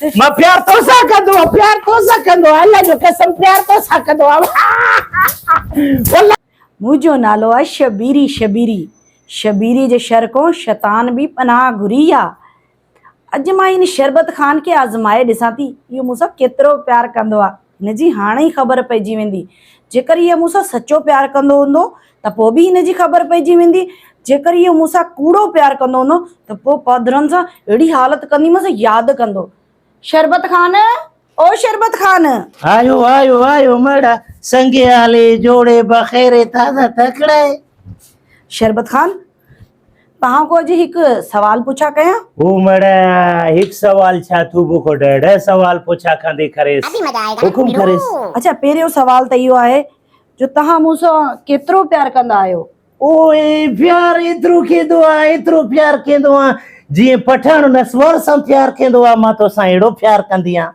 मां प्यार तो सा कंदो अल्लाह जो कसम प्यार तो सा कंदो मुझो नालो आहे शबीरी जे शर को शैतान भी पनाह घुरी आ। अज मां इन शरबत खान के आज़माए ॾिसां थी इहो मूंसां केतिरो प्यार कंदो आहे। हिनजी हाणे ई ख़बर पइजी वेंदी। जेकर इहो मूंसां सचो प्यार कंदो हूंदो त पोइ बि हिनजी ख़बर पइजी वेंदी। जेकर इहो मूंसां कूड़ो प्यार कंदो हूंदो त पोइ पधरनि सां अहिड़ी हालत कंदीमांसि यादि कंदो। शरबत खान, ओ शरबत खान। आयो आयो आयो मड़ा संगे आले जोड़े बखेरे ताज़ा तकड़े। शरबत खान तहां को अॼु हिकु सवाल पुछा कयां? ओ मड़ा हिकु सवाल छा तू बुको ॾह सवाल पुछा खांदे करेस हुकुम करेस। अच्छा पहिरियों सवाल त इहो आहे जो तहां मूंसां केतिरो प्यार कंदा आहियो? ओए प्यार एतिरो केंदो आहे एतिरो प्यार केंदो आहे जीअं पठाण नसवर सां प्यार केंदो आहे मां तोसां अहिड़ो प्यार कंदी आहियां।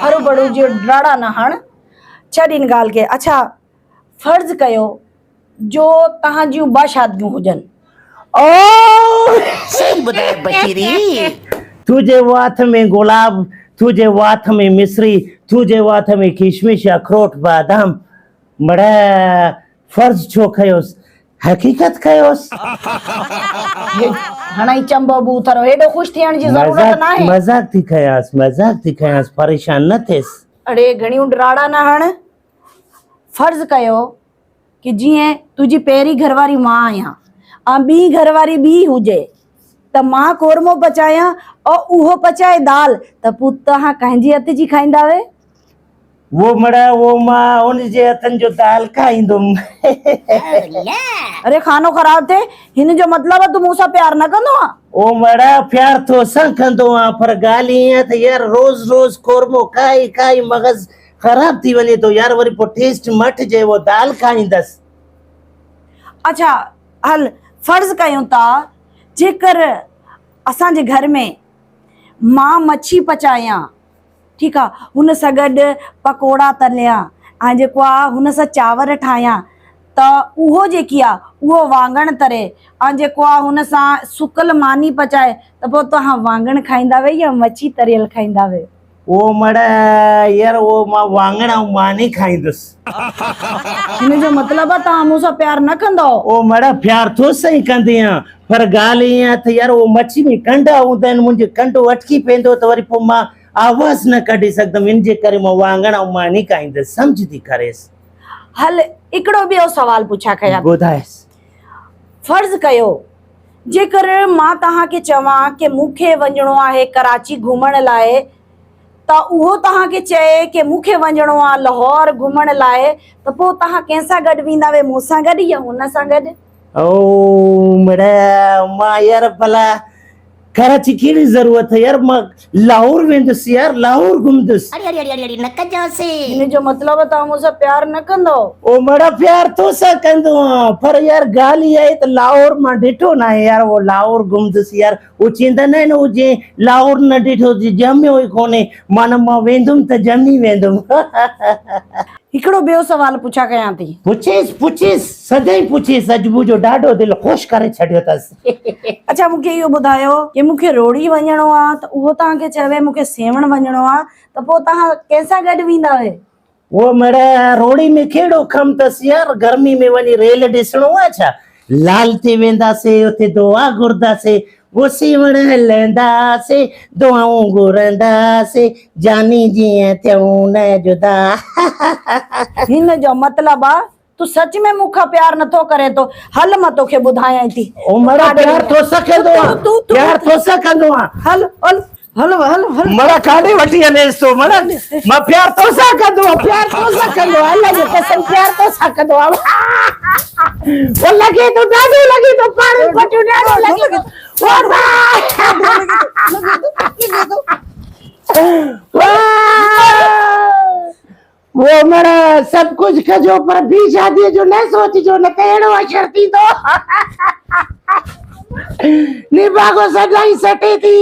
हरो बड़ो जो ॾाढा न हण छॾ इन ॻाल्हि खे। अच्छा फर्ज़ कयो जो तहां जूं 2 शादियूं हुजनि। ओ सही ॿुधाए बशीरी। तुझे वाथ में गुलाब, तुझे वाथ में मिश्री, तुझे वाथ में किशमिश अखरोट बादाम। बड़ा फर्ज छो कयोस हकीकत कयोस। हाणे चंबो बूथरो हेॾो ख़ुशि थियण जी ज़रूरत न आहे। मजाक थी कयास परेशान न थियस। अड़े घणियूं ॾाढा न हण। फर्ज़ कयो कि जीअं तुंहिंजी पहिरीं घरवारी मां आहियां ऐं ॿी घरवारी ॿी हुजे त मां कोरमो पचायां और उहो पचाए दाल त पोइ तव्हां कंहिंजे हथ जी खाईंदा वे? वो मड़ा वो मां उनजे हथन जो दाल खाईंदुमि। अरे खानो ख़राब थे हिन जो मतलब है तू मूंसां प्यार न कंदो आ? ओ मड़ा प्यार तो सां कंदो आ पर ॻाल्हि ईअं त यार रोज रोज कोरमो खाई मगज़ ख़राब थी वञे तो यार वरी पोइ टेस्ट मटिजे वो दाल खाईंदसि। अच्छा हल फर्ज़ कयूं था जेकर असांजे घर में मां मच्छी पचायां ठीकु आहे हुन सां गॾु पकोड़ा तलिया ऐं जेको आहे हुन सां चांवर ठाहियां त उहो जेकी आहे उहो वाङण तरे ऐं जेको आहे हुन सां सुकल मानी पचाए त पोइ तव्हां वाङण खाईंदा वे या मच्छी तरियल खाईंदा वे? ओ मड़ा यार वो मां वाङण ऐं मानी खाईंदुसि। हिन जो मतलब आहे तव्हां मूंसां प्यार न कंदो? ओ मड़ा प्यार तो सही कंदी आहियां पर ॻाल्हि ईअं त यार वो मच्छी में कंडा हूंदा आहिनि मुंहिंजो कंडो अटकी पवंदो त वरी पोइ मां आवाज़ न कढी सघंदमि इन जे करे मां वाङण ऐं मानी खाईंदसि सम्झी करेसि। हल हिकिड़ो ॿियो सवाल पुछा कयां। ॿुधाएसि। फर्ज़ कयो जेकर मां तव्हांखे चवां कि मूंखे वञिणो आहे कराची घुमण लाइ त उहो तव्हांखे चए कि मूंखे वञिणो आहे लाहौर घुमण लाइ त पोइ तव्हां कंहिंसां गॾु वेंदा वे मूंसां गॾु या हुन सां गॾु? ओ मड़ा मां यार भला कराची कहिड़ी ज़रूरत है यार मां लाहौर वेंदुसि यार लाहौर घुमंदुसि। अरे न कजांसि। हिन जो मतलब तव्हां मूंसां प्यार न कंदो? ओ मड़ा प्यार तो सां कंदो आहियां पर यार ॻाल्हि इहा आहे त लाहौर मां ॾिठो न आहे यार वो लाहौर घुमंदुसि यार वो चवंदा न आहिनि वो जे लाहौर न ॾिठो ॼमियो ई कोन्हे माना मां वेंदुमि त ॼमी वेंदुमि। हिकिड़ो ॿियो सवाल पुछा कयां थी। पुछीस सदाईं पुछीस अॼु मुंहिंजो ॾाढो दिलि ख़ुशि करे छॾियो अथसि। अच्छा मूंखे इहो ॿुधायो कि मूंखे रोड़ी वञिणो आहे त उहो तव्हांखे चवे मूंखे सेवण वञिणो आहे त पोइ तव्हां कंहिंसां गॾु वेंदा वे? वो मड़ा रोड़ी में कहिड़ो कमु अथसि यार गर्मी में वञी रेल ॾिसणो आहे छा? लाल ते वेंदासीं उते दुआ घुरंदासीं वो सेवण हलंदासीं दुआऊं घुरंदासीं जानी जीअं थियूं न जुदा। हिन जो मतलब आहे तू सच में मूंखां प्यार नथो करे तो। हल मां तोखे ॿुधायां थी। ओ मड़ा प्यार तो सकंदो आहे प्यार तो सकंदो आहे। हल हल हल हल हल मड़ा काॾे वठी हलेसि तो मड़ा मां प्यार तो सां कंदो अल्लाह जो कसम प्यार तो सां कंदो वो लगे तो ॾाढो लगे तो पाणी पटियो ॾाढो लगे वो मड़ा सब कुछ कजो पर बी शादी जो न सोचजो न त अहिड़ो अशर थींदो निभागो सदाई सटे थी।